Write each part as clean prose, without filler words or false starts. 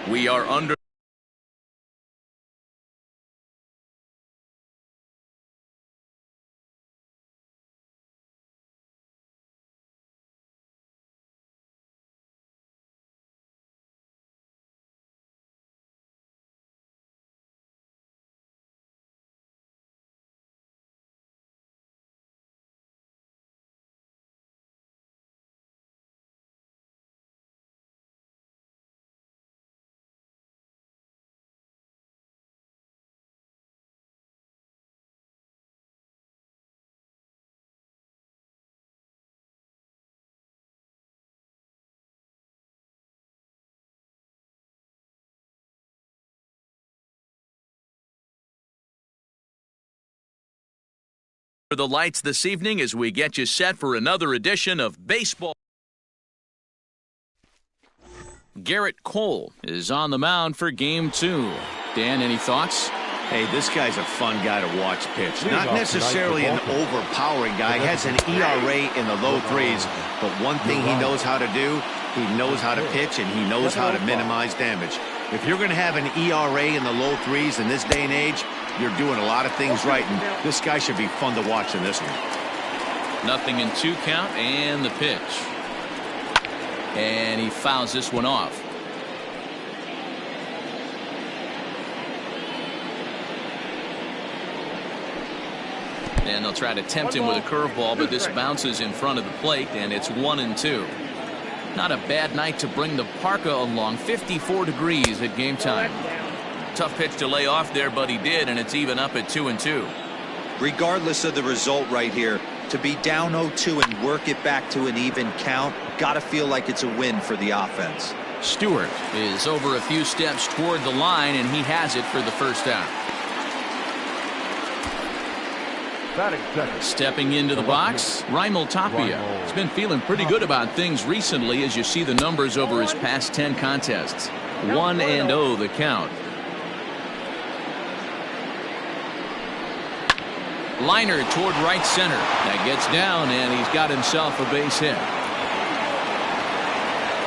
We are under. For the lights this evening as we get you set for another edition of baseball. Garrett Cole is on the mound for game 2. Dan, any thoughts? Hey, this guy's a fun guy to watch pitch. Not necessarily an overpowering guy. He has an ERA in the low 3s, but one thing he knows how to do, he knows how to pitch and he knows how to minimize damage. If you're going to have an ERA in the low 3s in this day and age, you're doing a lot of things right, and this guy should be fun to watch in this one. 0-2 count, and the pitch. And he fouls this one off. And they'll try to tempt him with a curveball, but this bounces in front of the plate, and it's 1-2. Not a bad night to bring the parka along. 54 degrees at game time. Tough pitch to lay off there, but he did, and it's even up at 2-2. Regardless of the result right here, to be down 0-2 and work it back to an even count, gotta feel like it's a win for the offense. Stewart is over a few steps toward the line, and he has it for the first out. Stepping into the box, Raimel Tapia. He's been feeling pretty good about things recently as you see the numbers over his past 10 contests. 1-0 the count. Liner toward right center. That gets down, and he's got himself a base hit.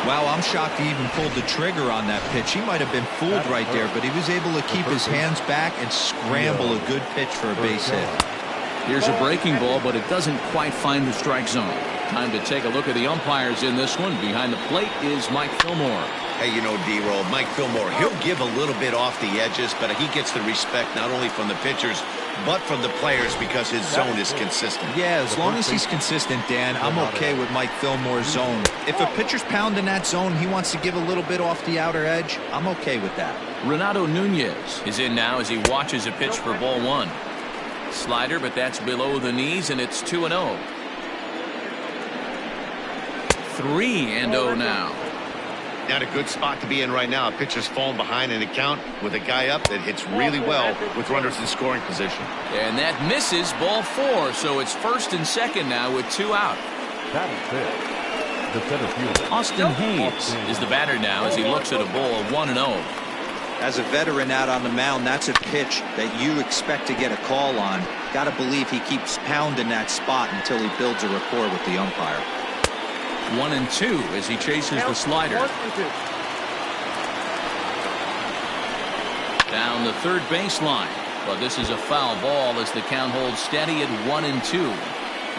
Wow, I'm shocked he even pulled the trigger on that pitch. He might have been fooled right there, but he was able to keep his hands back and scramble a good pitch for a base hit. Here's a breaking ball, but it doesn't quite find the strike zone. Time to take a look at the umpires in this one. Behind the plate is Mike Fillmore. Hey, you know, D-Roll, Mike Fillmore, he'll give a little bit off the edges, but he gets the respect not only from the pitchers, but from the players because his zone is consistent. Yeah, as long as he's consistent, Dan, I'm okay with Mike Fillmore's zone. If a pitcher's pounding that zone, he wants to give a little bit off the outer edge, I'm okay with that. Renato Nunez is in now as he watches a pitch for ball 1. Slider, but that's below the knees, and it's 2-0. 3-0 now. Not a good spot to be in right now. A pitcher's falling behind in the count with a guy up that hits really well with runners in scoring position. And that misses ball 4, so it's first and second now with 2 out. The center fielder, Austin Hayes is the batter now as he looks at a ball of 1-0. As a veteran out on the mound, that's a pitch that you expect to get a call on. Got to believe he keeps pounding that spot until he builds a rapport with the umpire. 1-2 as he chases the slider. Down the third baseline, but this is a foul ball as the count holds steady at 1-2.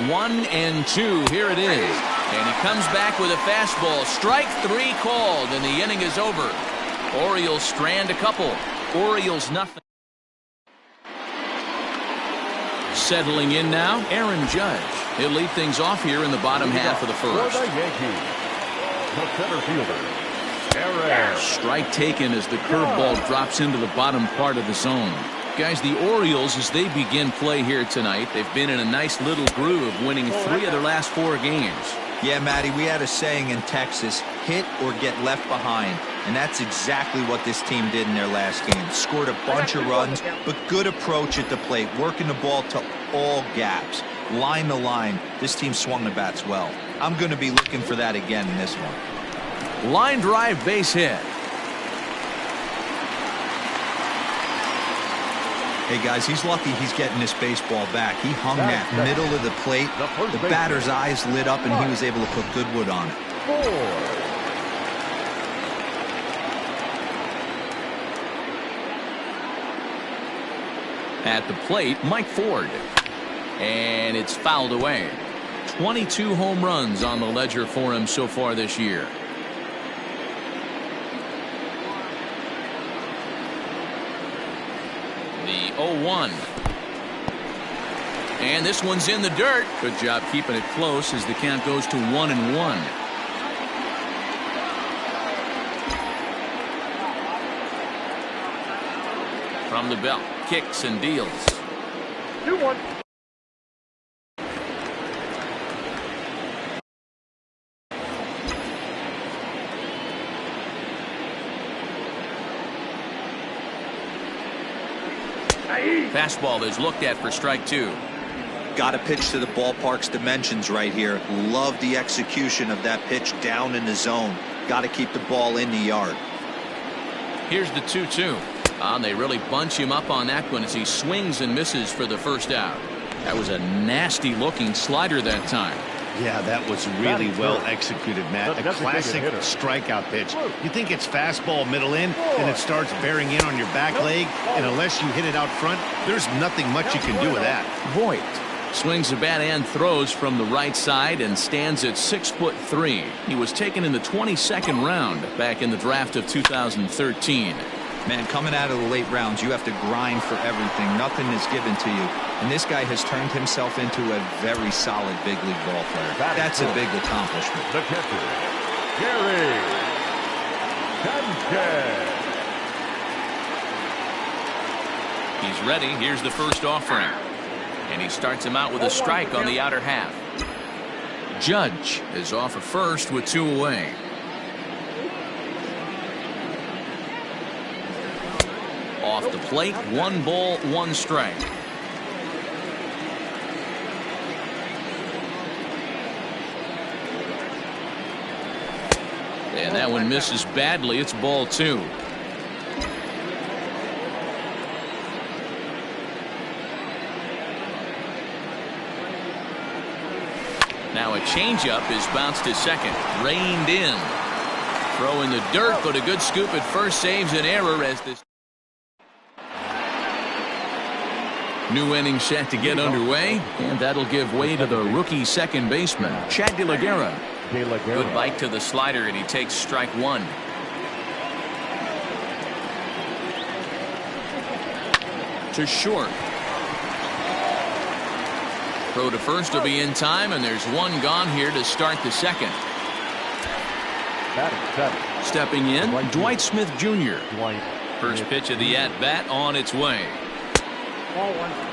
1-2, here it is, and he comes back with a fastball. Strike 3 called, and the inning is over. Orioles strand a couple. Orioles nothing. Settling in now, Aaron Judge. He'll lead things off here in the bottom half of the first. the Yankees, the center fielder, Aaron. Strike taken as the curveball drops into the bottom part of the zone. Guys, the Orioles, as they begin play here tonight, they've been in a nice little groove, winning 3 of their last 4 games. Yeah, Matty, we had a saying in Texas, hit or get left behind. And that's exactly what this team did in their last game. Scored a bunch of runs, but good approach at the plate, working the ball to all gaps. Line to line, this team swung the bats well. I'm going to be looking for that again in this one. Line drive base hit. Hey, guys, he's lucky he's getting this baseball back. He hung that middle of the plate. The batter's eyes lit up, and he was able to put good wood on it. At the plate, Mike Ford. And it's fouled away. 22 home runs on the ledger for him so far this year. The 0-1. And this one's in the dirt. Good job keeping it close as the count goes to 1-1. From the belt, kicks and deals. 2-1. Fastball is looked at for strike 2. Got to pitch to the ballpark's dimensions right here. Love the execution of that pitch down in the zone. Got to keep the ball in the yard. Here's the 2-2. And they really bunch him up on that one as he swings and misses for the first out. That was a nasty looking slider that time. Yeah, that was really well executed, Matt. A classic strikeout pitch. You think it's fastball middle in, and it starts bearing in on your back leg, and unless you hit it out front, there's nothing much you can do with that. Voit swings the bat and throws from the right side and stands at 6'3". He was taken in the 22nd round back in the draft of 2013. Man, coming out of the late rounds, you have to grind for everything. Nothing is given to you. And this guy has turned himself into a very solid big league ball player. That's a big accomplishment. The catcher, Gary Sanchez. He's ready. Here's the first offering. And he starts him out with a strike on the outer half. Judge is off at first with 2 away. Off the plate, 1 ball, 1 strike. And that one misses badly. It's ball 2. Now a changeup is bounced to second. Reined in. Throw in the dirt, but a good scoop at first saves an error as this new inning set to get underway, and that'll give way to the rookie second baseman, Chad De La Guerra. Good bite to the slider, and he takes strike 1. To short. Throw to first will be in time, and there's 1 gone here to start the second. Stepping in, Dwight Smith Jr. First pitch of the at-bat on its way.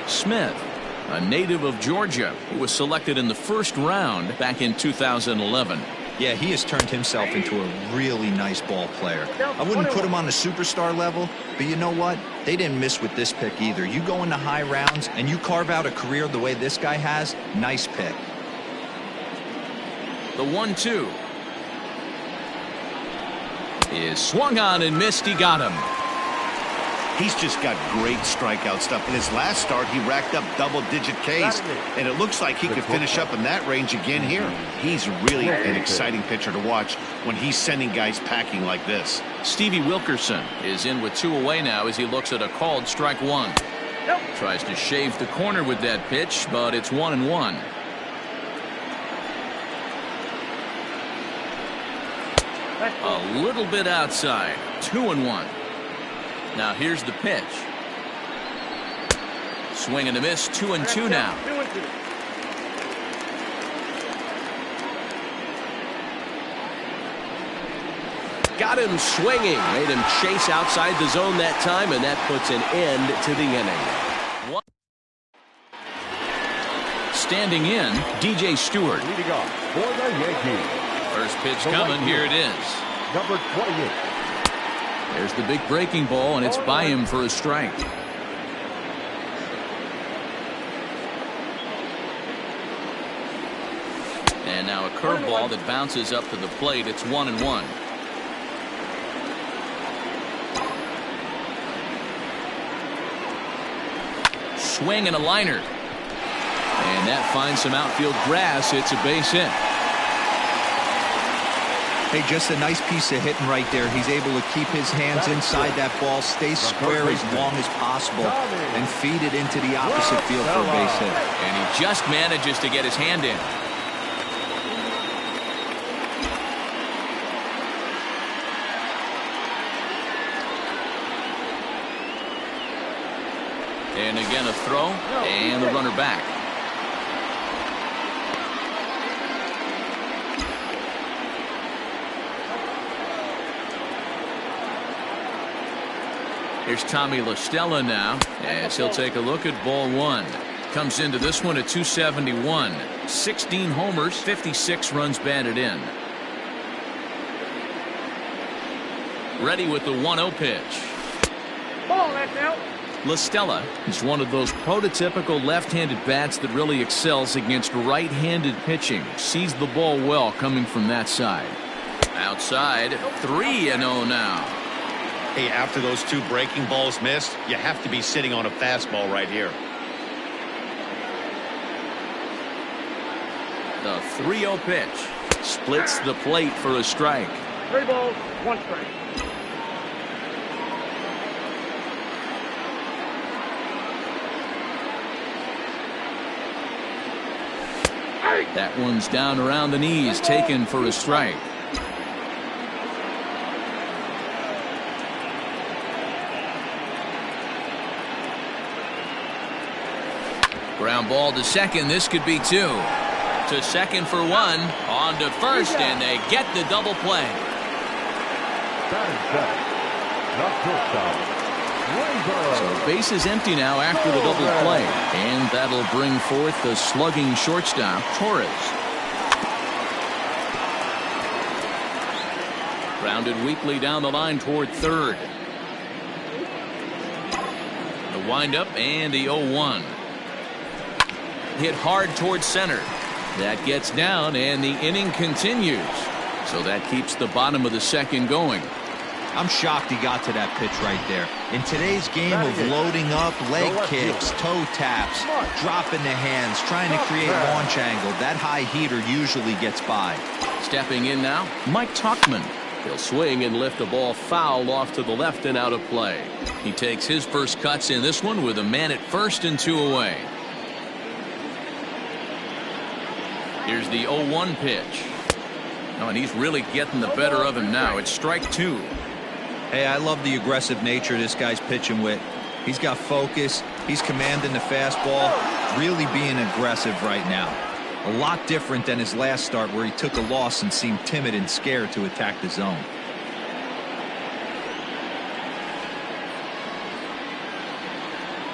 Smith, a native of Georgia, who was selected in the first round back in 2011. Yeah, he has turned himself into a really nice ball player. I wouldn't put him on the superstar level, but you know what? They didn't miss with this pick either. You go into high rounds and you carve out a career the way this guy has, nice pick. The 1-2 is swung on and missed. He got him. He's just got great strikeout stuff. In his last start, he racked up double-digit Ks, and it looks like he could finish up in that range again here. He's really an exciting pitcher to watch when he's sending guys packing like this. Stevie Wilkerson is in with 2 away now as he looks at a called strike 1. Tries to shave the corner with that pitch, but it's 1-1. A little bit outside. 2-1. Now here's the pitch. Swing and a miss. 2-2 now. Got him swinging. Made him chase outside the zone that time, and that puts an end to the inning. Standing in, DJ Stewart. Leading off for the Yankees. First pitch coming. Here it is. Number 28. There's the big breaking ball, and it's by him for a strike. And now a curveball that bounces up to the plate. It's 1-1. Swing and a liner. And that finds some outfield grass. It's a base hit. Hey, just a nice piece of hitting right there. He's able to keep his hands inside that ball, stay square as long as possible, and feed it into the opposite field for a base hit. And he just manages to get his hand in. And again a throw, and the runner back. Here's Tommy La Stella now, as he'll take a look at ball one. Comes into this one at 271. 16 homers, 56 runs batted in. Ready with the 1-0 pitch. Ball, that's out. La Stella is one of those prototypical left-handed bats that really excels against right-handed pitching. Sees the ball well coming from that side. Outside, 3-0 now. Hey, after those two breaking balls missed, you have to be sitting on a fastball right here. The 3-0 pitch splits the plate for a strike. 3 balls, 1 strike. That one's down around the knees, taken for a strike. Ground ball to second. This could be 2. To second for 1. On to first, and they get the double play. So base is empty now after the double play, and that'll bring forth the slugging shortstop, Torres. Grounded weakly down the line toward third. The windup and the 0-1. Hit hard towards center. That gets down, and the inning continues. So that keeps the bottom of the second going. I'm shocked he got to that pitch right there. In today's game of loading up, leg kicks, toe taps, dropping the hands, trying to create launch angle, that high heater usually gets by. Stepping in now, Mike Tuchman. He'll swing and lift a ball foul off to the left and out of play. He takes his first cuts in this one with a man at first and 2 away. Here's the 0-1 pitch. Oh, and he's really getting the better of him now. It's strike 2. Hey, I love the aggressive nature this guy's pitching with. He's got focus. He's commanding the fastball. Really being aggressive right now. A lot different than his last start where he took a loss and seemed timid and scared to attack the zone.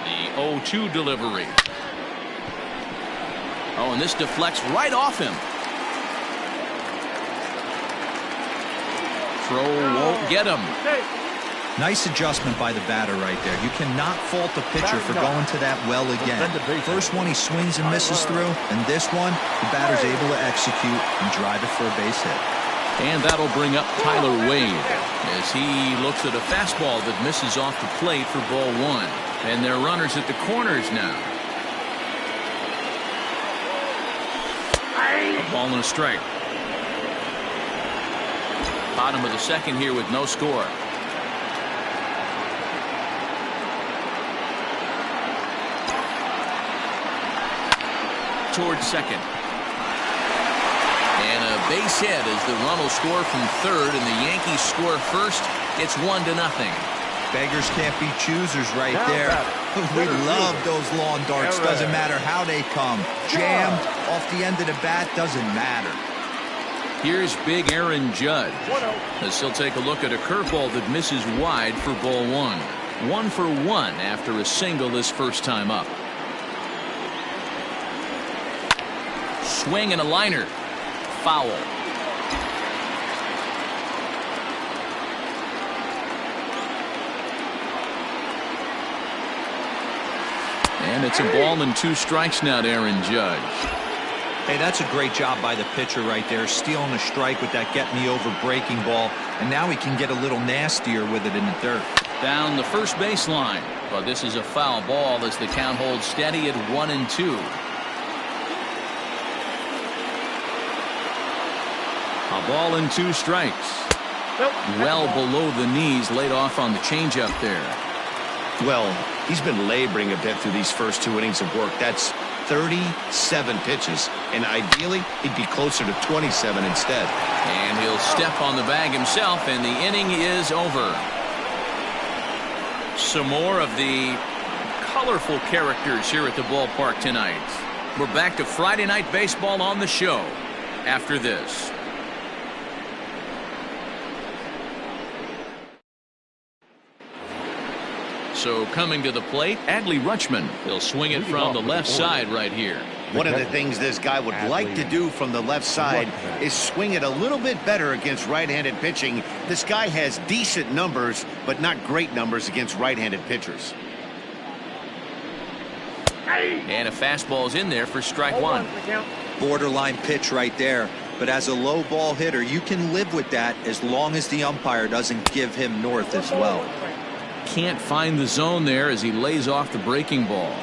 The 0-2 delivery. Oh, and this deflects right off him. Throw won't get him. Nice adjustment by the batter right there. You cannot fault the pitcher for going to that well again. First one he swings and misses through, and this one the batter's able to execute and drive it for a base hit. And that'll bring up Tyler Wade as he looks at a fastball that misses off the plate for ball 1. And they're runners at the corners now. A ball and a strike. Bottom of the second here with no score. Towards second. And a base hit as the run will score from third and the Yankees score first. It's 1-0. Beggars can't be choosers right there. We love those lawn darts. Doesn't matter how they come. Jammed, off the end of the bat, doesn't matter. Here's big Aaron Judge as he'll take a look at a curveball that misses wide for ball 1. 1 for 1 after a single this first time up. Swing and a liner. Foul. And it's a ball and 2 strikes now to Aaron Judge. Hey, that's a great job by the pitcher right there, stealing a strike with that get-me-over breaking ball, and now he can get a little nastier with it in the dirt. Down the first baseline, but this is a foul ball as the count holds steady at 1-2. A ball and 2 strikes. Well below the knees, laid off on the changeup there. Well, he's been laboring a bit through these first 2 innings of work. That's 37 pitches, and ideally he'd be closer to 27 instead. And he'll step on the bag himself, and the inning is over. Some more of the colorful characters here at the ballpark tonight. We're back to Friday Night Baseball on the show after this. So coming to the plate, Adley Rutschman. He'll swing it from the left side right here. One of the things this guy would like to do from the left side is swing it a little bit better against right-handed pitching. This guy has decent numbers, but not great numbers against right-handed pitchers. And a fastball's in there for strike 1. Borderline pitch right there. But as a low ball hitter, you can live with that as long as the umpire doesn't give him north as well. Can't find the zone there as he lays off the breaking ball.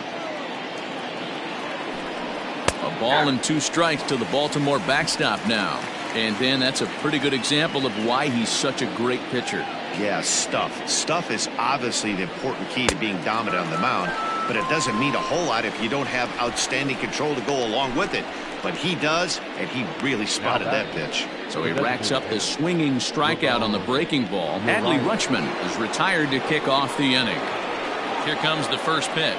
A ball and 2 strikes to the Baltimore backstop now. And then that's a pretty good example of why he's such a great pitcher. Yeah, stuff. Stuff is obviously the important key to being dominant on the mound, but it doesn't mean a whole lot if you don't have outstanding control to go along with it. But he does, and he really spotted that pitch. So he racks up the swinging strikeout on the breaking ball. Adley Rutschman is retired to kick off the inning. Here comes the first pitch.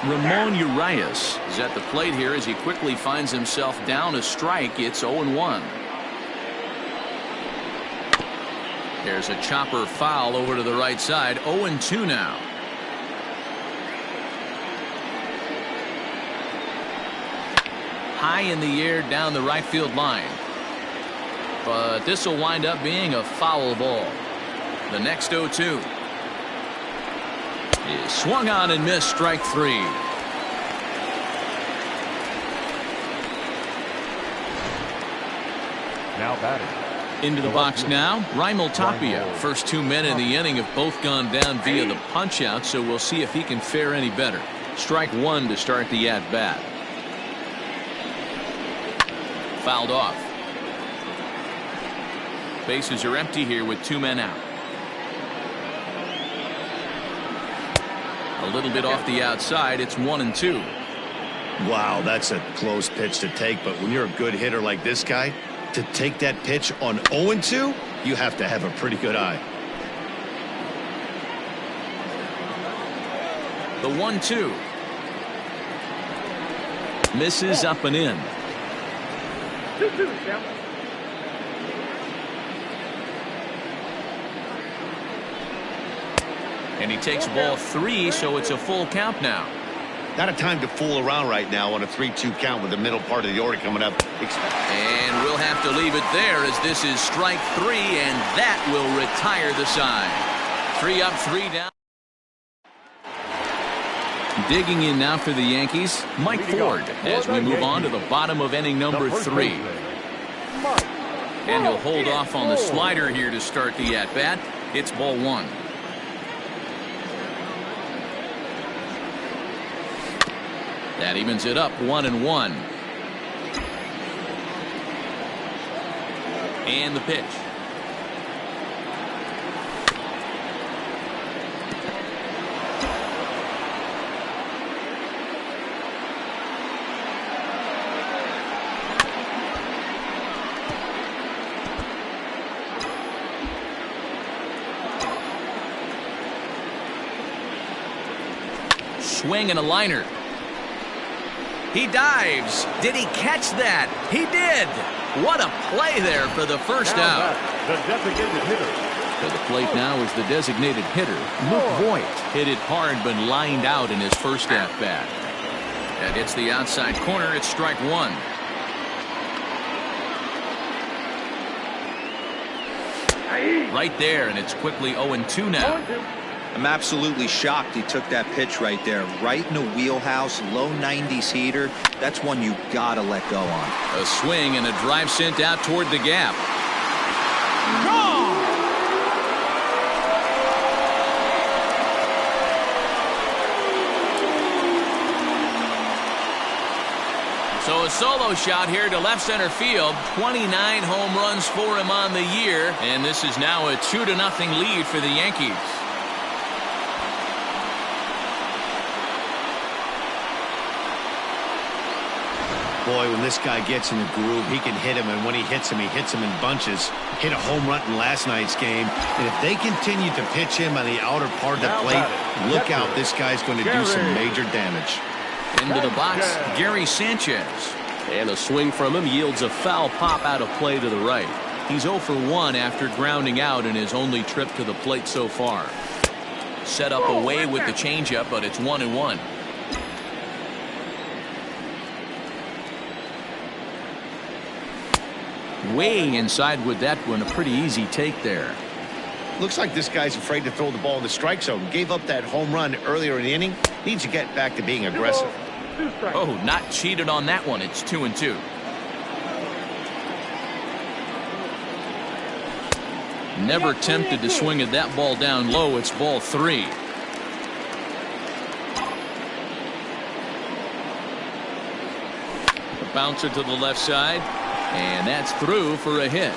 Ramon Urias is at the plate here as he quickly finds himself down a strike. It's 0-1. There's a chopper foul over to the right side. 0-2 now. High in the air down the right field line. But this will wind up being a foul ball. The next 0-2 is swung on and missed, strike 3. Now batting. Into the box now, Raimel Tapia. First 2 men in the inning have both gone down via the punch out, so we'll see if he can fare any better. Strike 1 to start the at bat. Fouled off. Bases are empty here with 2 men out. A little bit off the outside. It's 1-2. Wow, that's a close pitch to take, but when you're a good hitter like this guy, to take that pitch on 0-2, you have to have a pretty good eye. The 1-2 misses up and in. 2-2, And he takes ball 3, so it's a full count now. Not a time to fool around right now on a 3-2 count with the middle part of the order coming up. And we'll have to leave it there as this is strike 3, and that will retire the side. 3 up, 3 down. Digging in now for the Yankees, Mike Ford, as we move on to the bottom of inning number 3. And he'll hold off on the slider here to start the at-bat. It's ball 1. That evens it up 1-1. And the pitch. Swing and a liner. He dives. Did he catch that? He did. What a play there for the first out. The designated hitter. To the plate now is the designated hitter, Luke Voigt. Hit it hard but lined out in his first at bat. That hits the outside corner. It's strike 1. Right there, and it's quickly 0-2 now. I'm absolutely shocked he took that pitch right there. Right in the wheelhouse, low 90s heater. That's one you gotta let go on. A swing and a drive sent out toward the gap. So a a solo shot here to left center field. 29 home runs for him on the year, and this is now a 2-0 lead for the Yankees. Boy, when this guy gets in the groove, he can hit him, and when he hits him in bunches. Hit a home run in last night's game, and if they continue to pitch him on the outer part of the plate, look out, this guy's going to do some major damage. Into the box, Gary Sanchez. And a swing from him yields a foul pop out of play to the right. He's 0 for 1 after grounding out in his only trip to the plate so far. Set up away with the changeup, but it's 1-1. Way inside with that one, a pretty easy take there. Looks like this guy's afraid to throw the ball in the strike zone. Gave up that home run earlier in the inning. Needs to get back to being aggressive. Oh, not cheated on that one. It's 2-2. Never tempted to swing at that ball down low. It's ball 3. A bouncer to the left side, and that's through for a hit.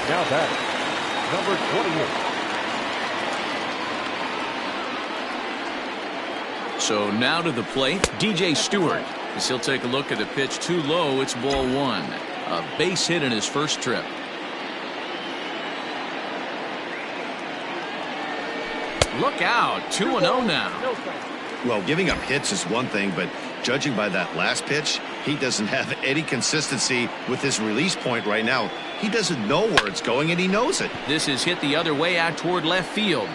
Now batting, number 28. So now to the plate, DJ Stewart. As he'll take a look at the pitch too low, it's ball 1. A base hit in his first trip. Look out, 2-0 now. Well, giving up hits is one thing, but judging by that last pitch, he doesn't have any consistency with his release point right now. He doesn't know where it's going, and he knows it. This is hit the other way out toward left field.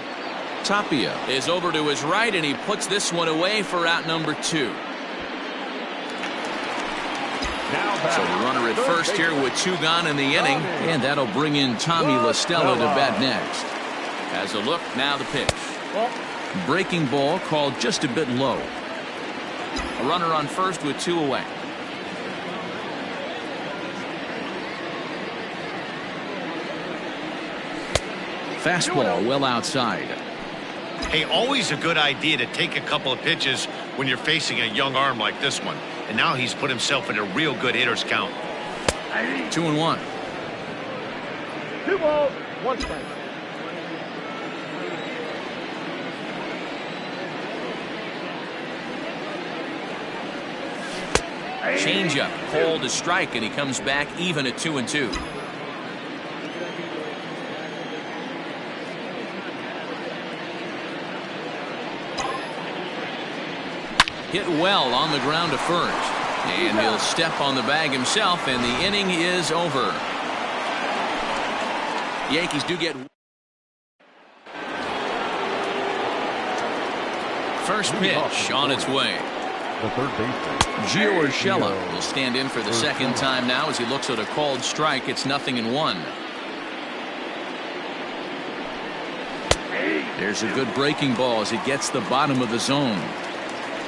Tapia is over to his right, and he puts this one away for out number 2. So the runner at first here with 2 gone in the inning, and that'll bring in Tommy La Stella to bat next. Has a look, now the pitch. Breaking ball called just a bit low. A runner on first with 2 away. Fastball well outside. Hey, always a good idea to take a couple of pitches when you're facing a young arm like this one. And now he's put himself in a real good hitter's count. 2-1. 2 balls, 1 strike. Changeup called a strike, and he comes back even at 2-2. Hit well on the ground to first, and he'll step on the bag himself, and the inning is over. Yankees do get first pitch on its way. The third baseman, Gio Urshela will stand in for the second time now as he looks at a called strike. It's 0-1. There's a good breaking ball as it gets the bottom of the zone.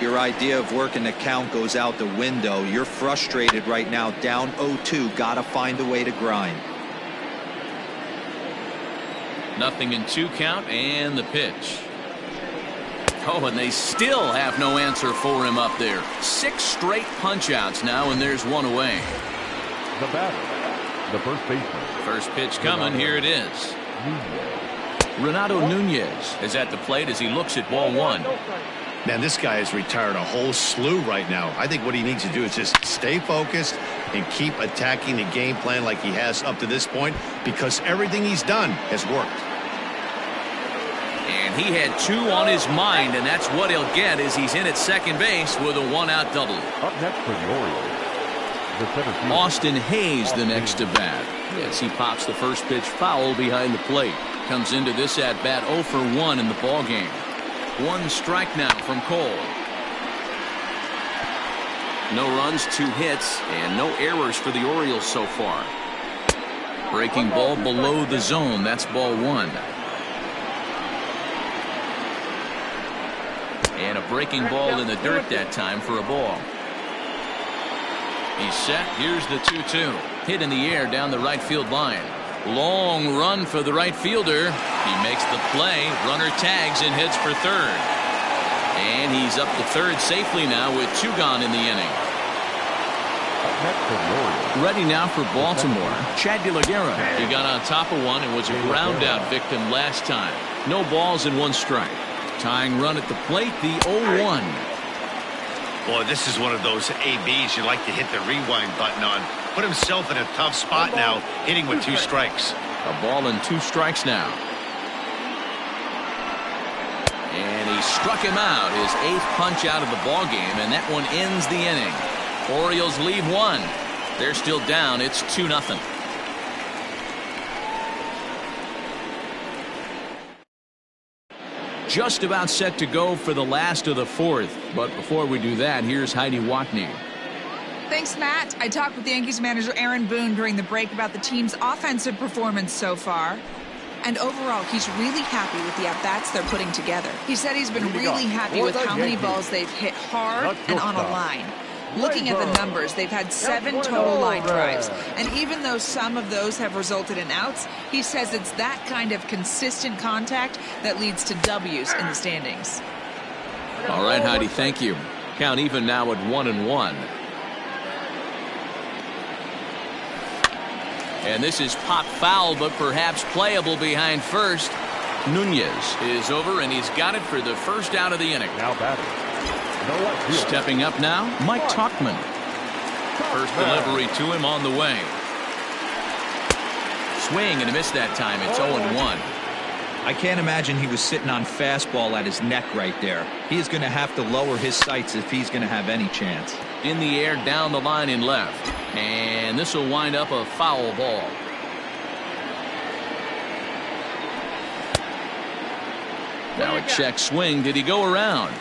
Your idea of working the count goes out the window. You're frustrated right now, down 0-2. Gotta find a way to grind. 0-2 count, and the pitch. Oh, and they still have no answer for him up there. 6 straight punch-outs now, and there's 1 away. the batter, the first baseman. First pitch coming, here it is. Renato Nunez is at the plate as he looks at ball 1. Man, this guy has retired a whole slew right now. I think what he needs to do is just stay focused and keep attacking the game plan like he has up to this point, because everything he's done has worked. And he had 2 on his mind, and that's what he'll get as he's in at second base with a 1-out double. Up next for the Orioles, the center fielder, Austin Hayes the next to bat as he pops the first pitch foul behind the plate. Comes into this at bat 0 for 1 in the ball game. 1 strike now from Cole. No runs, 2 hits, and no errors for the Orioles so far. Breaking ball below the zone. That's ball 1. And a breaking ball in the dirt that time for a ball. He's set. Here's the 2-2. Hit in the air down the right field line. Long run for the right fielder. He makes the play. Runner tags and heads for third. And he's up to third safely now with 2 gone in the inning. Ready now for Baltimore, Chad De La Guerra. He got on top of one and was a ground out victim last time. No balls and 1 strike. Tying run at the plate, the 0-1. Boy, this is one of those ABs you like to hit the rewind button on. Put himself in a tough spot now, hitting with 2 strikes. A ball and 2 strikes now. And he struck him out, his 8th punch out of the ball game, and that one ends the inning. Orioles leave 1. They're still down. It's 2-0. Just about set to go for the last of the 4th. But before we do that, here's Heidi Watney. Thanks, Matt. I talked with Yankees manager Aaron Boone during the break about the team's offensive performance so far. And overall, he's really happy with the at-bats they're putting together. He said he's been really happy with how many balls they've hit hard and on a line. Looking at the numbers, they've had 7 total line drives. And even though some of those have resulted in outs, he says it's that kind of consistent contact that leads to W's in the standings. All right, Heidi, thank you. Count even now at 1-1. And this is pop foul, but perhaps playable behind first. Nunez is over, and he's got it for the first out of the inning. Now batting. Stepping up now, Mike Tauchman. First delivery to him on the way. Swing and a miss that time. It's 0-1. I can't imagine he was sitting on fastball at his neck right there. He is going to have to lower his sights if he's going to have any chance. In the air, down the line in left. And this will wind up a foul ball. Now a check swing. Did he go around?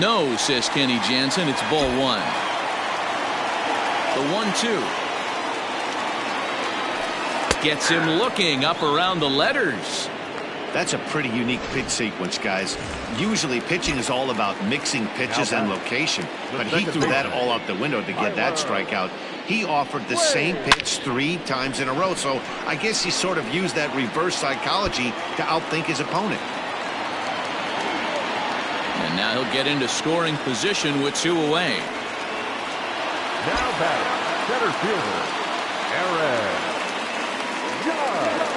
No, says Kenny Jansen. It's ball 1. The 1-2. Gets him looking up around the letters. That's a pretty unique pitch sequence, guys. Usually pitching is all about mixing pitches and location, but he threw that all out the window to get that strikeout. He offered the same pitch 3 times in a row, so I guess he sort of used that reverse psychology to outthink his opponent. And now he'll get into scoring position with 2 away. Now batting, center fielder, Aaron Judge.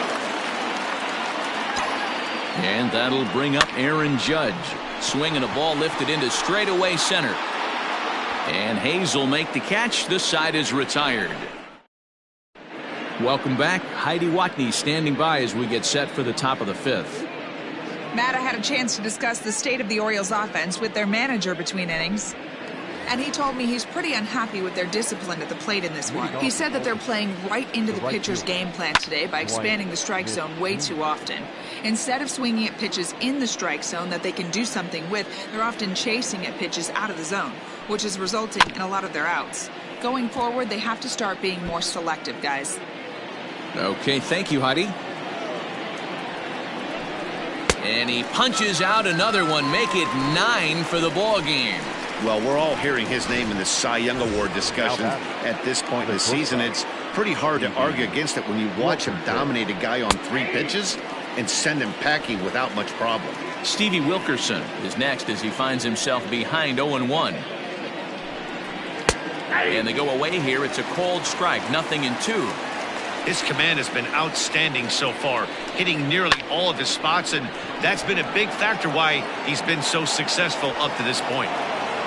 And that'll bring up Aaron Judge. Swinging a ball lifted into straightaway center. And Hayes will make the catch. This side is retired. Welcome back. Heidi Watney standing by as we get set for the top of the 5th. Matt, I had a chance to discuss the state of the Orioles offense with their manager between innings. And he told me he's pretty unhappy with their discipline at the plate in this one. He said that they're playing right into the pitcher's game plan today by expanding the strike zone way too often. Instead of swinging at pitches in the strike zone that they can do something with, they're often chasing at pitches out of the zone, which is resulting in a lot of their outs. Going forward, they have to start being more selective, guys. Okay, thank you, Heidi. And he punches out another one, make it 9 for the ball game. Well, we're all hearing his name in the Cy Young Award discussion at this point in the season. It's pretty hard to argue against it when you watch him dominate a guy on 3 pitches and send him packing without much problem. Stevie Wilkerson is next as he finds himself behind 0-1. And they go away here. It's a cold strike, 0-2. His command has been outstanding so far, hitting nearly all of his spots, and that's been a big factor why he's been so successful up to this point.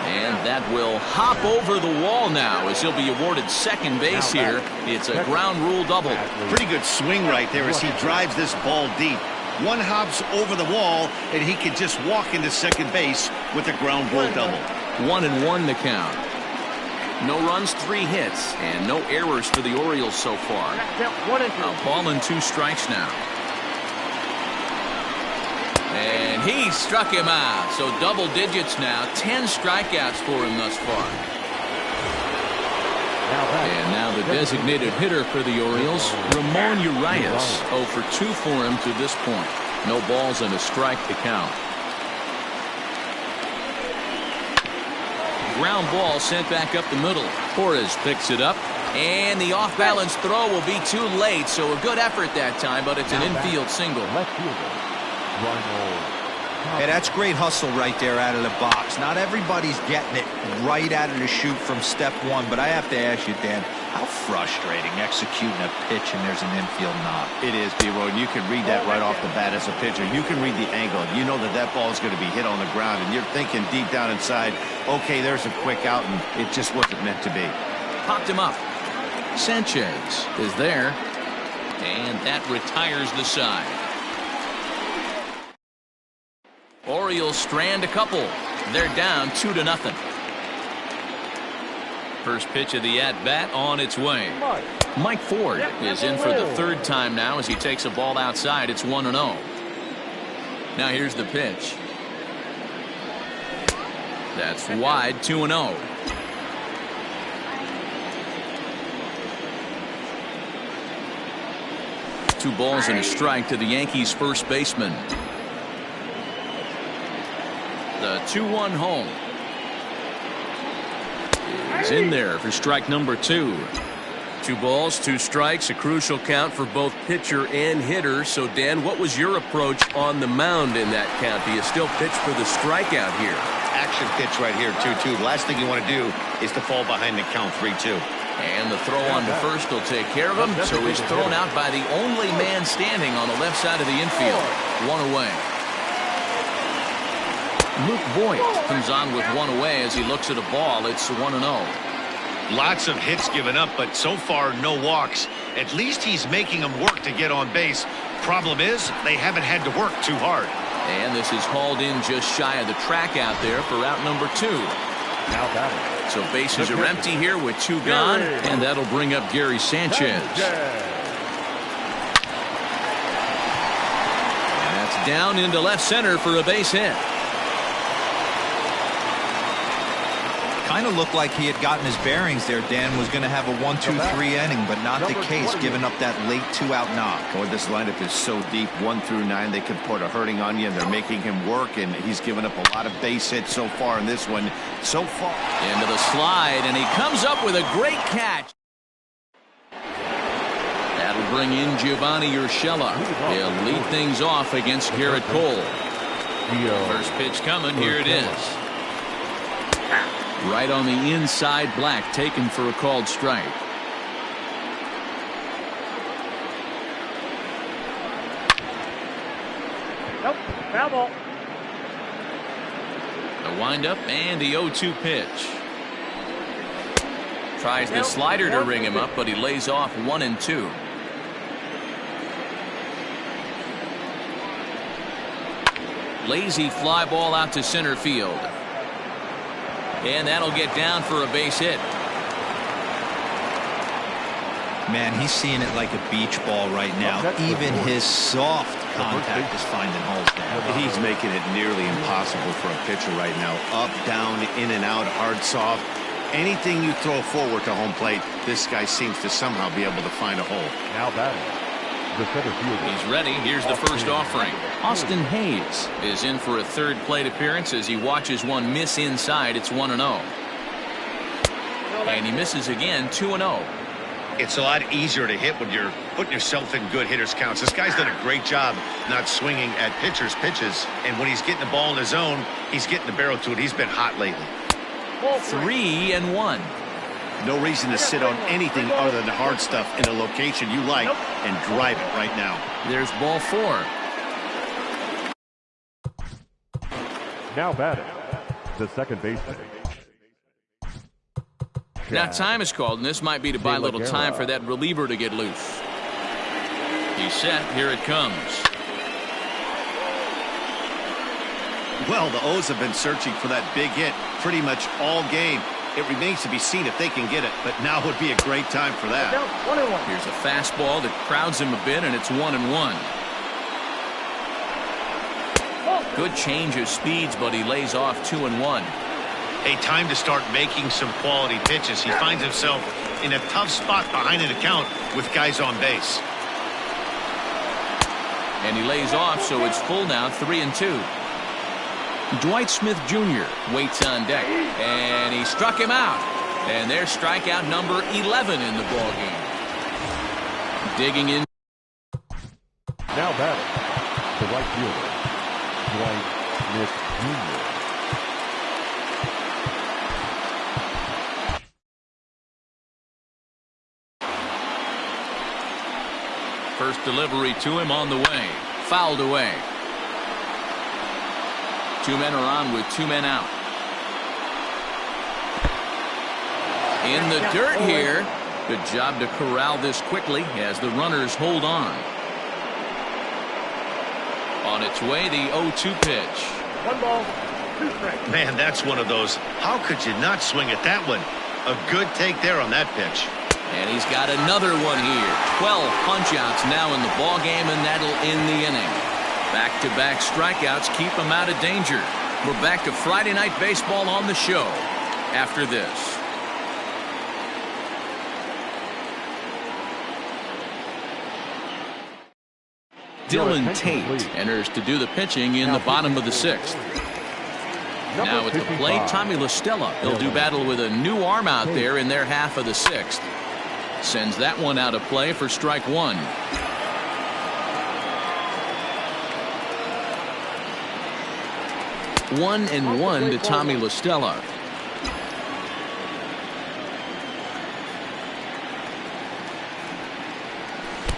And that will hop over the wall now as he'll be awarded second base here. It's a ground rule double. Pretty good swing right there as he drives this ball deep. One hops over the wall, and he can just walk into second base with a ground rule double. 1-1 the count. No runs, 3 hits, and no errors for the Orioles so far. A ball and 2 strikes now. And he struck him out. So double digits now. 10 strikeouts for him thus far. And now the designated hitter for the Orioles, Ramon Urias. 0 for 2 for him to this point. No balls and a strike to count. Ground ball sent back up the middle. Torres picks it up. And the off-balance throw will be too late, so a good effort that time, but it's an infield single. Left fielder, Ronald. Hey, that's great hustle right there out of the box. Not everybody's getting it right out of the chute from step one, but I have to ask you, Dan, how frustrating executing a pitch and there's an infield knock. It is, B-Roy. You can read that right off the bat as a pitcher. You can read the angle. You know that that ball is going to be hit on the ground, and you're thinking deep down inside, okay, there's a quick out, and it just wasn't meant to be. Popped him up. Sanchez is there, and that retires the side. Orioles strand a couple. They're down 2-0. First pitch of the at-bat on its way. Mike Ford is in for the third time now as he takes a ball outside. It's 1-0. Now here's the pitch. That's wide, 2-0. Two balls and a strike to the Yankees first baseman. The 2-1 home. He's in there for strike number 2. 2 balls, 2 strikes, a crucial count for both pitcher and hitter. So, Dan, what was your approach on the mound in that count? Do you still pitch for the strikeout here? Action pitch right here, 2-2. The last thing you want to do is to fall behind the count 3-2. And the throw on to first will take care of him. So he's thrown out by the only man standing on the left side of the infield. 1 away. Luke Voigt comes on with 1 away as he looks at a ball. It's 1-0. Lots of hits given up, but so far no walks. At least he's making them work to get on base. Problem is, they haven't had to work too hard. And this is hauled in just shy of the track out there for out number 2. Now batting. So bases are empty here with 2 gone, and that'll bring up Gary Sanchez. And that's down into left center for a base hit. Kind of looked like he had gotten his bearings there. Dan was going to have a 1-2-3 inning, but not the case, giving up that late 2-out knock. Boy, this lineup is so deep, 1 through 9. They could put a hurting on you, and they're making him work, and he's given up a lot of base hits so far in this one. So far. Into the slide, and he comes up with a great catch. That'll bring in Giovanni Urshela. He'll lead things off against Garrett Cole. First pitch coming. Here it is. Right on the inside black, taken for a called strike. Nope, foul ball. The windup and the 0-2 pitch. Tries the slider to ring him up, but he lays off 1-2. Lazy fly ball out to center field. And that'll get down for a base hit. Man, he's seeing it like a beach ball right now. Even his soft contact is finding holes there. He's making it nearly impossible for a pitcher right now. Up, down, in and out, hard, soft. Anything you throw forward to home plate, this guy seems to somehow be able to find a hole. Now batting. The center fielder. He's ready. Here's the first offering. Austin Hayes is in for a third plate appearance as he watches one miss inside. It's 1-0. And he misses again, 2-0. It's a lot easier to hit when you're putting yourself in good hitters' counts. This guy's done a great job not swinging at pitchers' pitches. And when he's getting the ball in his zone, he's getting the barrel to it. He's been hot lately. 3-1. No reason to sit on anything other than the hard stuff in a location you like and drive it right now. There's ball 4. Now batting. The second baseman. Now time is called, and this might be to buy a little time for that reliever to get loose. He's set. Here it comes. Well, the O's have been searching for that big hit pretty much all game. It remains to be seen if they can get it, but now would be a great time for that. Here's a fastball that crowds him a bit, and it's 1-1. Good change of speeds, but he lays off 2-1. A time to start making some quality pitches. He finds himself in a tough spot behind an account with guys on base. And he lays off, so it's full now, 3-2. Dwight Smith Jr. waits on deck, and he struck him out. And there's strikeout number 11 in the ball game. Digging in. Now batting, the right fielder, Dwight Smith Jr. First delivery to him on the way. Fouled away. 2 men are on with 2 men out. In the dirt here. Good job to corral this quickly as the runners hold on. On its way, the 0-2 pitch. 1 ball, 2 strikes. Man, that's one of those. How could you not swing at that one? A good take there on that pitch. And he's got another one here. 12 punch-outs now in the ball game, and that'll end the inning. Back-to-back strikeouts keep him out of danger. We're back to Friday Night Baseball on the show after this. Dylan Tate enters to do the pitching in the bottom of the 6th. Now at the plate, Tommy La Stella. He'll do battle with a new arm out there in their half of the 6th. Sends that one out of play for strike 1. One and one to Tommy La Stella.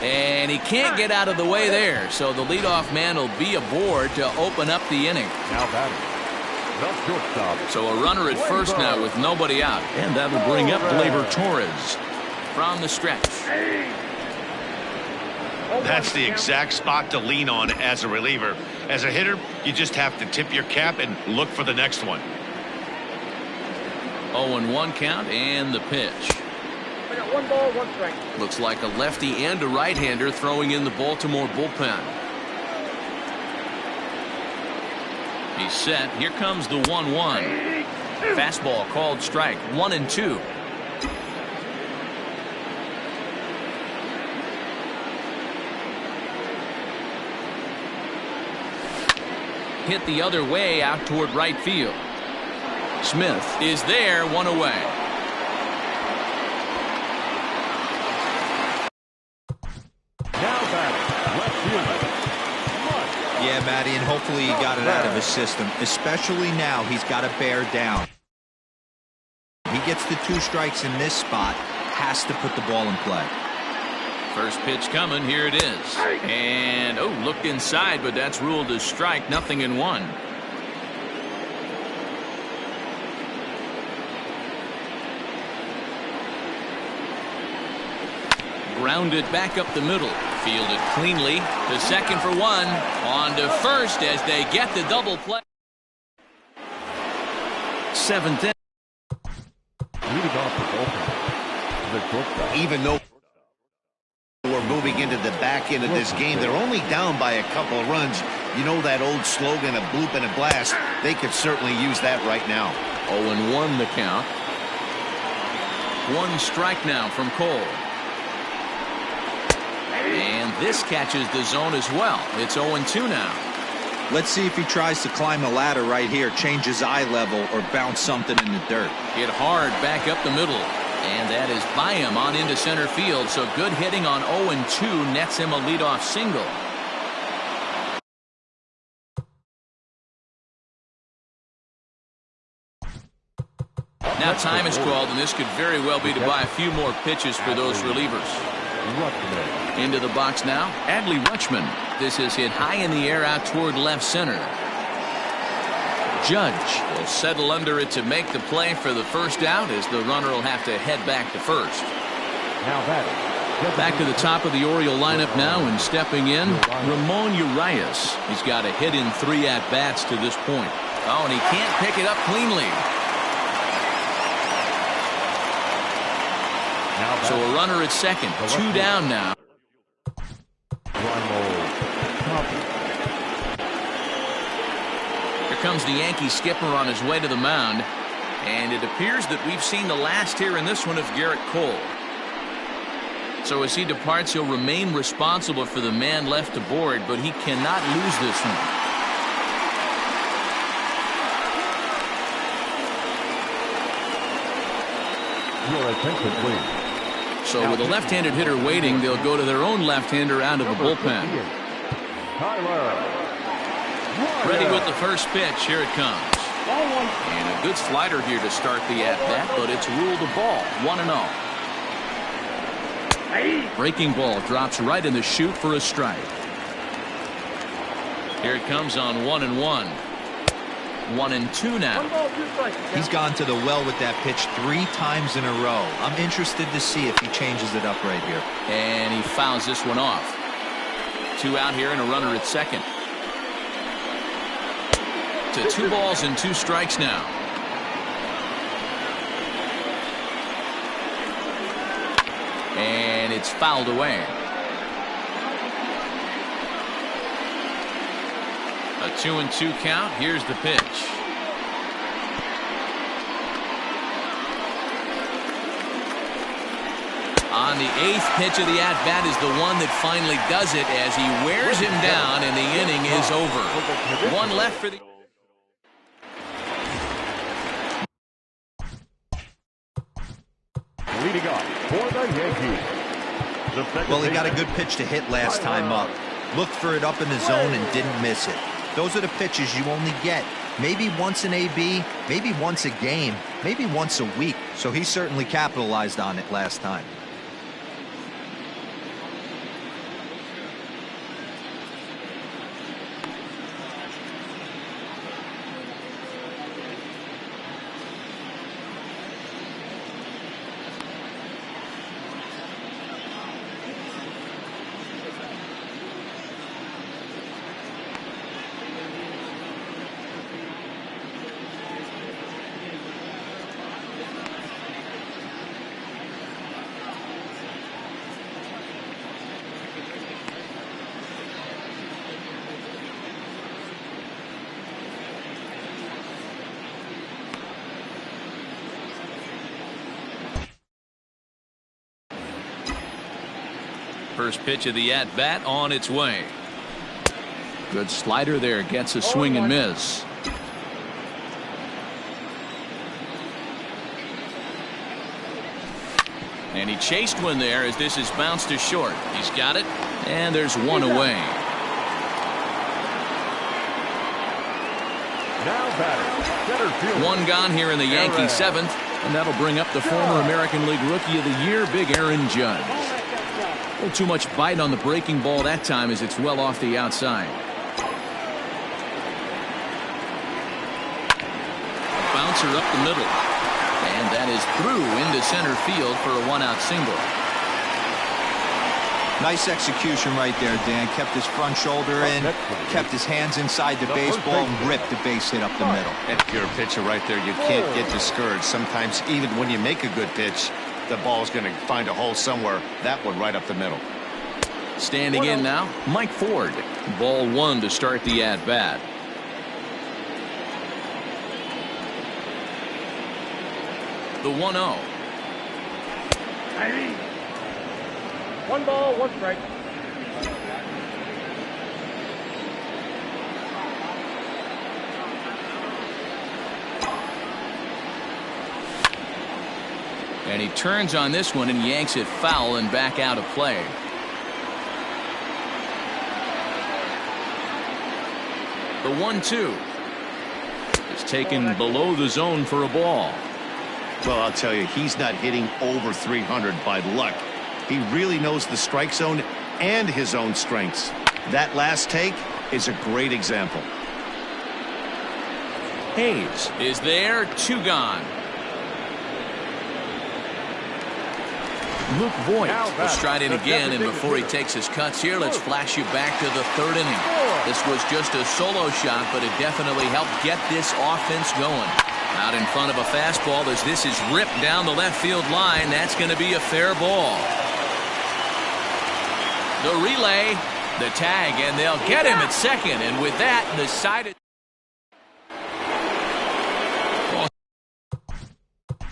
And he can't get out of the way there, so the leadoff man will be aboard to open up the inning. Now batting, the shortstop. So a runner at first now with nobody out. And that'll bring up Gleyber Torres from the stretch. That's the exact spot to lean on as a reliever. As a hitter, you just have to tip your cap and look for the next one. 0-1 count and the pitch. I got 1 ball, 1 strike. Looks like a lefty and a right-hander throwing in the Baltimore bullpen. He's set. Here comes the 1-1. Fastball called strike. 1-2. Hit the other way out toward right field. Smith is there, 1 away. Yeah, Matty, and hopefully he got it out of his system. Especially now, he's got to bear down. He gets the 2 strikes in this spot, has to put the ball in play. First pitch coming, here it is. And, oh, looked inside, but that's ruled as strike, 0-1. Grounded back up the middle. Fielded cleanly to second for 1. On to first as they get the double play. 7th inning. Even though we're moving into the back end of this game, they're only down by a couple of runs. You know that old slogan, a bloop and a blast. They could certainly use that right now. 0-1 the count. 1 strike now from Cole. And this catches the zone as well. It's 0-2 now. Let's see if he tries to climb the ladder right here, change his eye level, or bounce something in the dirt. Hit hard back up the middle. And that is by him on into center field. So good hitting on 0-2 nets him a leadoff single. Now time is called, and this could very well be to buy a few more pitches for those relievers. Into the box now, Adley Rutschman. This is hit high in the air out toward left center. Judge will settle under it to make the play for the first out, as the runner will have to head back to first. Back to the top of the Oriole lineup now, and stepping in, Ramon Urias. He's got a hit in 3 at-bats to this point. Oh, and he can't pick it up cleanly. So a runner at second, 2 down now. Here comes the Yankee skipper on his way to the mound, and it appears that we've seen the last here in this one of Garrett Cole. So as he departs, he'll remain responsible for the man left aboard, but he cannot lose this one. Your attention, please. So with a left-handed hitter waiting, they'll go to their own left-hander out of the bullpen. Ready with the first pitch. Here it comes. And a good slider here to start the at-bat, but it's ruled a ball. 1-0. Breaking ball drops right in the chute for a strike. Here it comes on 1-1. 1-2 now. He's gone to the well with that pitch 3 times in a row. I'm interested to see if he changes it up right here. And he fouls this one off. 2 out here and a runner at second. To 2 balls and 2 strikes now. And it's fouled away. A 2-2 count. Here's the pitch. On the 8th pitch of the at-bat is the one that finally does it as he wears him down and the inning is over. 1 left for the... Leading off for the Yankees. Well, he got a good pitch to hit last time up. Looked for it up in the zone and didn't miss it. Those are the pitches you only get maybe once in AB, maybe once a game, maybe once a week. So he certainly capitalized on it last time. First pitch of the at-bat on its way. Good slider there. Gets a swing and miss. And he chased one there as this is bounced to short. He's got it. And there's one away. Now batter, center fielder. 1 gone here in the Yankee 7th. And that'll bring up the former American League Rookie of the Year, Big Aaron Judge. A little too much bite on the breaking ball that time as it's well off the outside. A bouncer up the middle. And that is through into center field for a 1-out single. Nice execution right there, Dan. Kept his front shoulder in, kept his hands inside the baseball, and ripped the base hit up the middle. If you're a pitcher right there, you can't get discouraged. Sometimes even when you make a good pitch, the ball's going to find a hole somewhere. That one right up the middle. Standing in now, Mike Ford. Ball 1 to start the at-bat. The 1-0. 1 ball, 1 strike. And he turns on this one and yanks it foul and back out of play. The 1-2 is taken below the zone for a ball. Well, I'll tell you, he's not hitting over 300 by luck. He really knows the strike zone and his own strengths. That last take is a great example. Hayes is there, 2 gone. Luke Voigt will stride in again, and before he takes his cuts here, let's flash you back to the 3rd inning. This was just a solo shot, but it definitely helped get this offense going. Out in front of a fastball as this is ripped down the left field line. That's going to be a fair ball. The relay, the tag, and they'll get him at second. And with that, the side is...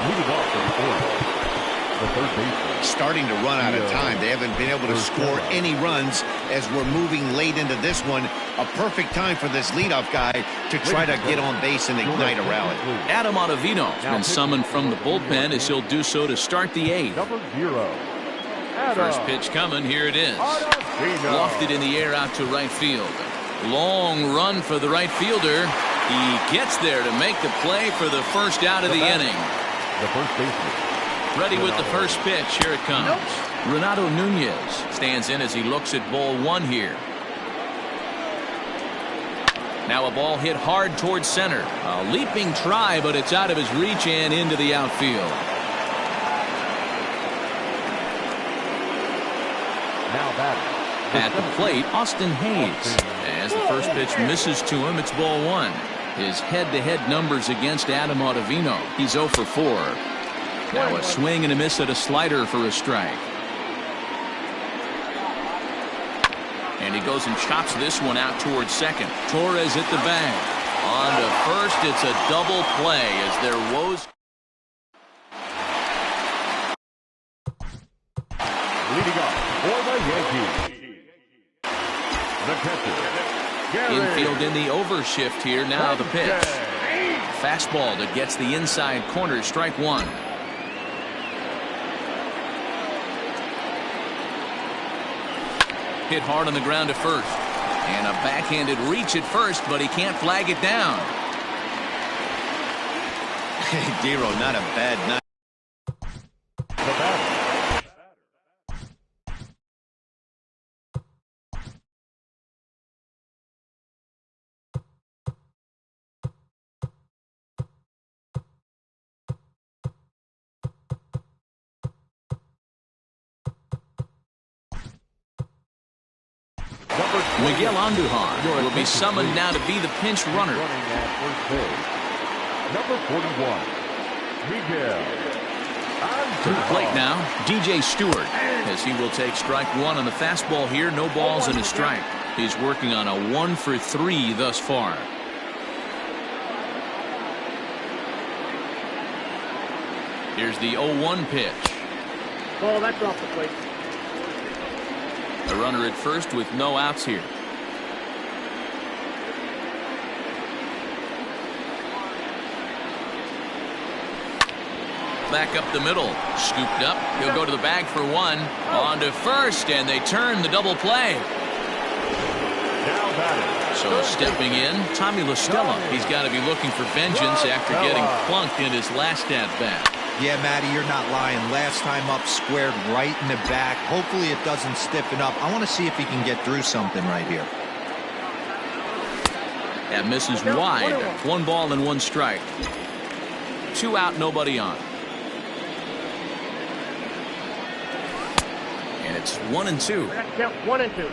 Moving off from the 4th, the third baseman, starting to run out of time. They haven't been able to score any runs as we're moving late into this one. A perfect time for this leadoff guy to try to get on base and ignite a rally. Adam Ottavino has been summoned from the bullpen as he'll do so to start the 8th. Number 0. First pitch coming. Here it is. Lofted in the air out to right field. Long run for the right fielder. He gets there to make the play for the first out of the inning. The first baseman. Ready with the first pitch. Here it comes. Renato Nunez stands in as he looks at ball 1 here. Now a ball hit hard towards center. A leaping try, but it's out of his reach and into the outfield. Now batting. At the plate, Austin Hayes. As the first pitch misses to him, it's ball 1. His head-to-head numbers against Adam Ottavino. He's 0 for 4. Now a swing and a miss at a slider for a strike. And he goes and chops this one out towards second. Torres at the bag. On to first, it's a double play as there woes. Leading off for the Yankees. The catcher. Infield in the overshift here. Now the pitch. Fastball that gets the inside corner. Strike 1. Hit hard on the ground to first. And a backhanded reach at first, but he can't flag it down. Hey, Dero, not a bad night. The batter. Miguel Andujar will be summoned now to be the pinch runner. Running at first base. Number 41. Miguel. To the plate now, DJ Stewart, as he will take strike 1 on the fastball here. No balls and a strike. He's working on a 1 for 3 thus far. Here's the 0-1 pitch. Ball, that's off the plate. A runner at first with no outs here. Back up the middle. Scooped up. He'll go to the bag for 1. On to first, and they turn the double play. Now batting. So stepping in, Tommy La Stella. He's got to be looking for vengeance after getting plunked in his last at-bat. Yeah, Matty, you're not lying. Last time up, squared right in the back. Hopefully it doesn't stiffen up. I want to see if he can get through something right here. That misses wide. 1 ball and 1 strike. 2 out, nobody on. And it's 1 and 2. Count 1 and 2.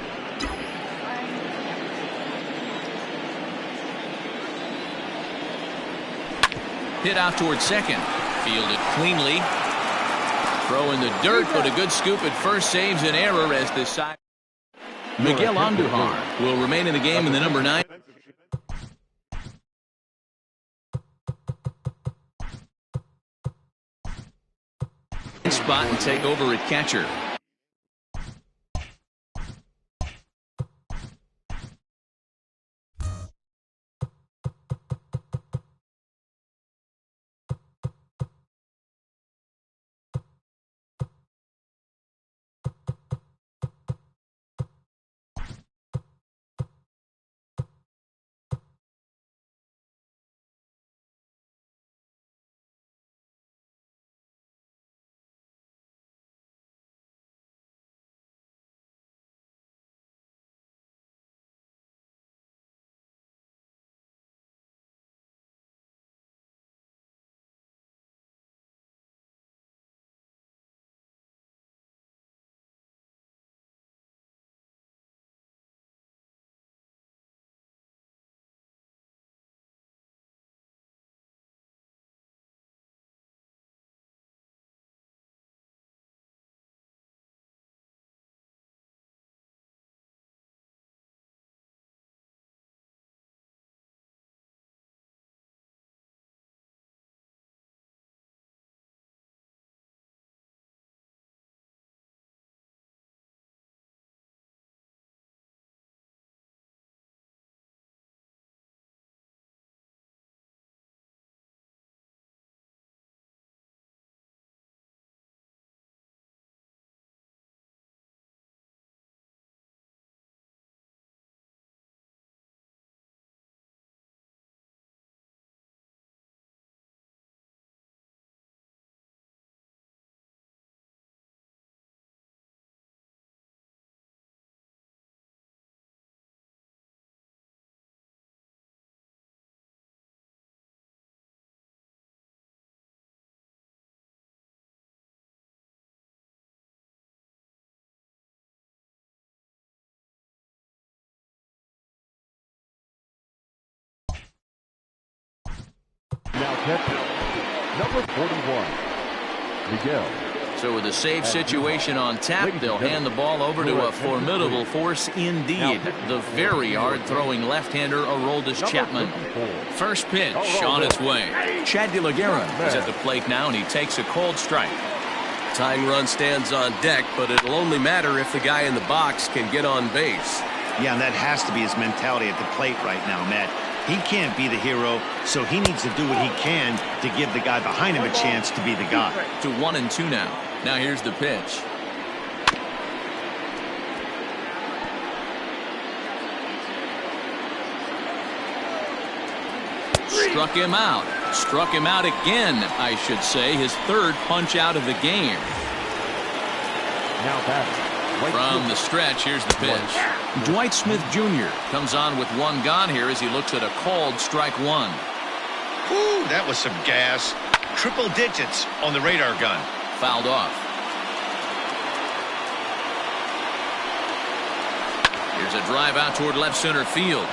Hit out towards second. Fielded cleanly. Throw in the dirt, but a good scoop at first saves an error as the side. Miguel Andujar will remain in the game in the number 9. Spot and take over at catcher. Now catching number 41, Miguel. So with a save situation on tap, they'll hand the ball over to a formidable force indeed. The very hard-throwing left-hander, Aroldis Chapman. First pitch on its way. Chad De La Guerra is at the plate now, and he takes a cold strike. Tying run stands on deck, but it'll only matter if the guy in the box can get on base. Yeah, and that has to be his mentality at the plate right now, Matt. He can't be the hero, so he needs to do what he can to give the guy behind him a chance to be the guy. To 1-2 now. Now here's the pitch. Struck him out. Struck him out again, I should say. His third punch out of the game. Now batting. From the stretch, here's the pitch. Dwight Smith Jr. comes on with one gone here as he looks at a called strike one. Ooh, that was some gas. Triple digits on the radar gun. Fouled off. Here's a drive out toward left center field.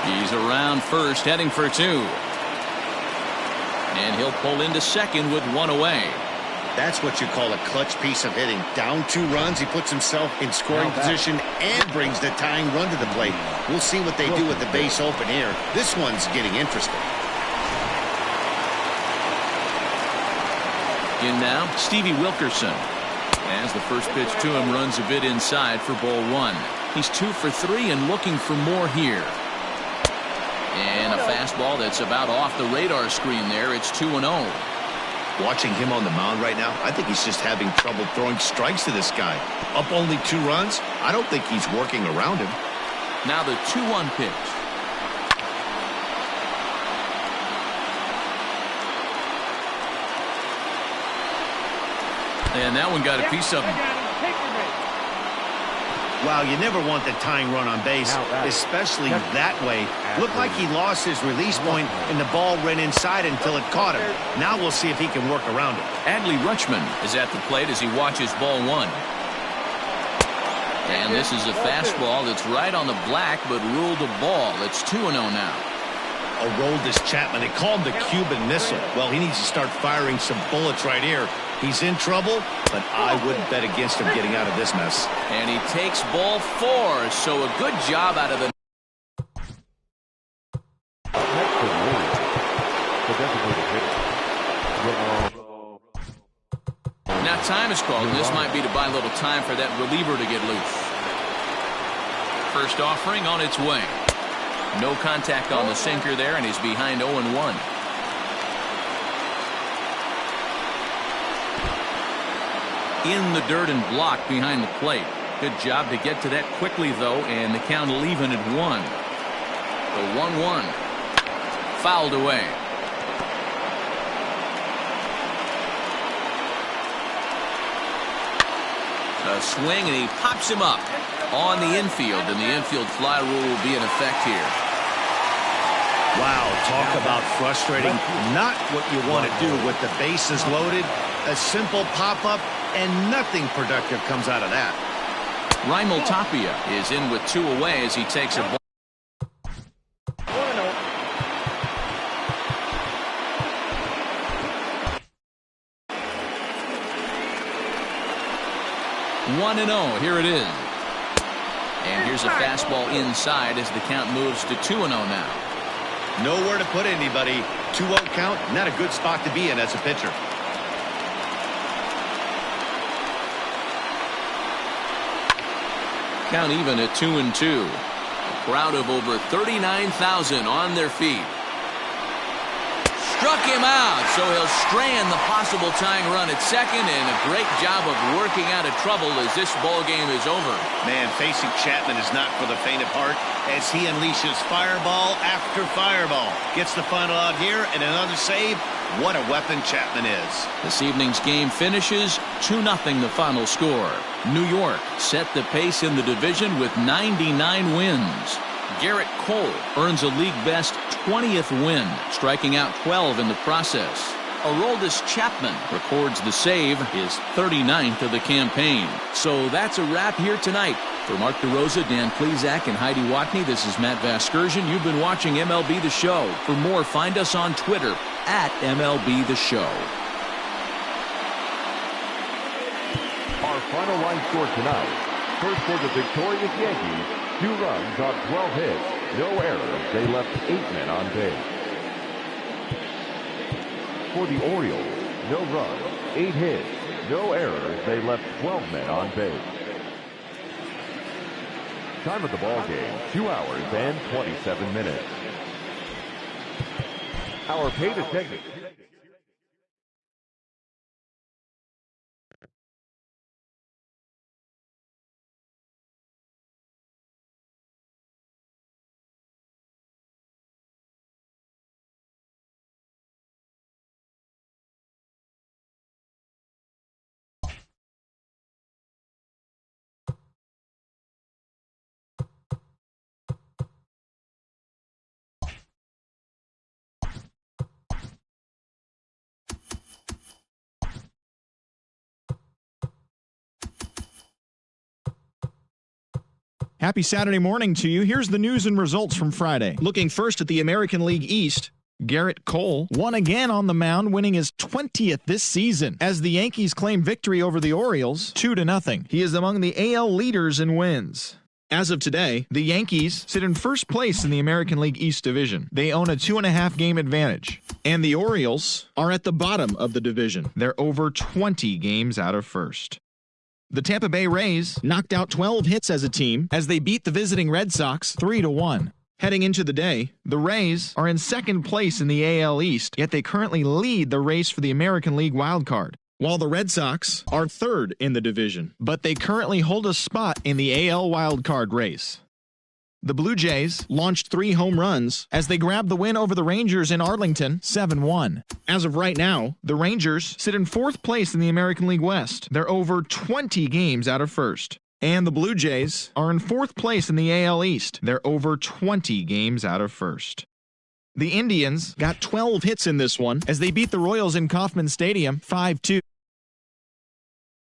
He's around first, heading for two. And he'll pull into second with one away. That's what you call a clutch piece of hitting. Down 2 runs, he puts himself in scoring position and brings the tying run to the plate. We'll see what they do with the base open here. This one's getting interesting. In now, Stevie Wilkerson. As the first pitch to him runs a bit inside for ball one. He's 2 for 3 and looking for more here. And a fastball that's about off the radar screen there. It's 2-0. Watching him on the mound right now, I think he's just having trouble throwing strikes to this guy. Up only 2 runs, I don't think he's working around him. Now the 2-1 pitch. And that one got a piece of him. Wow, you never want the tying run on base, especially that way. Looked like he lost his release point, and the ball ran inside until it caught him. Now we'll see if he can work around it. Adley Rutschman is at the plate as he watches ball one. And this is a fastball that's right on the black, but ruled a ball. It's 2-0 now. Aroldis Chapman, they call him the Cuban Missile. Well, he needs to start firing some bullets right here. He's in trouble, but I wouldn't bet against him getting out of this mess. And he takes ball 4, so a good job out of the... Now time is called, and this might be to buy a little time for that reliever to get loose. First offering on its way. No contact on the sinker there, and he's behind 0-1. In the dirt and blocked behind the plate. Good job to get to that quickly, though, and the count will even at 1. The 1-1. Fouled away. A swing, and he pops him up on the infield, and the infield fly rule will be in effect here. Wow, talk about frustrating. Not what you want to do with the bases loaded. A simple pop-up, and nothing productive comes out of that. Raimel Tapia is in with 2 away as he takes a ball. One and 0. Here it is. And here's a fastball inside as the count moves to 2-0 now. Nowhere to put anybody. 2-0 count, not a good spot to be in as a pitcher. Count even at 2-2. A crowd of over 39,000 on their feet. Struck him out, so he'll strand the possible tying run at second, and a great job of working out of trouble as this ball game is over. Man, facing Chapman is not for the faint of heart as he unleashes fireball after fireball. Gets the final out here and another save. What a weapon Chapman is. This evening's game finishes 2-0 the final score. New York set the pace in the division with 99 wins. Garrett Cole earns a league-best 20th win, striking out 12 in the process. Aroldis Chapman records the save, his 39th of the campaign. So that's a wrap here tonight. For Mark DeRosa, Dan Plezak, and Heidi Watney, this is Matt Vasgersian. You've been watching MLB The Show. For more, find us on Twitter at MLB The Show. Our final line score tonight. First for the victorious Yankees, 2 runs on 12 hits, no errors. They left 8 men on base. For the Orioles, no runs, 8 hits, no errors. They left 12 men on base. Time of the ball game, 2 hours and 27 minutes. Our paid attendance. Happy Saturday morning to you. Here's the news and results from Friday. Looking first at the American League East, Garrett Cole won again on the mound, winning his 20th this season as the Yankees claim victory over the Orioles 2-0. He is among the AL leaders in wins. As of today, the Yankees sit in first place in the American League East division. They own a 2.5 game advantage. And the Orioles are at the bottom of the division. They're over 20 games out of first. The Tampa Bay Rays knocked out 12 hits as a team as they beat the visiting Red Sox 3-1. Heading into the day, the Rays are in second place in the AL East, yet they currently lead the race for the American League wildcard, while the Red Sox are third in the division, but they currently hold a spot in the AL wildcard race. The Blue Jays launched 3 home runs as they grabbed the win over the Rangers in Arlington 7-1. As of right now, the Rangers sit in 4th place in the American League West. They're over 20 games out of first. And the Blue Jays are in 4th place in the AL East. They're over 20 games out of first. The Indians got 12 hits in this one as they beat the Royals in Kauffman Stadium 5-2.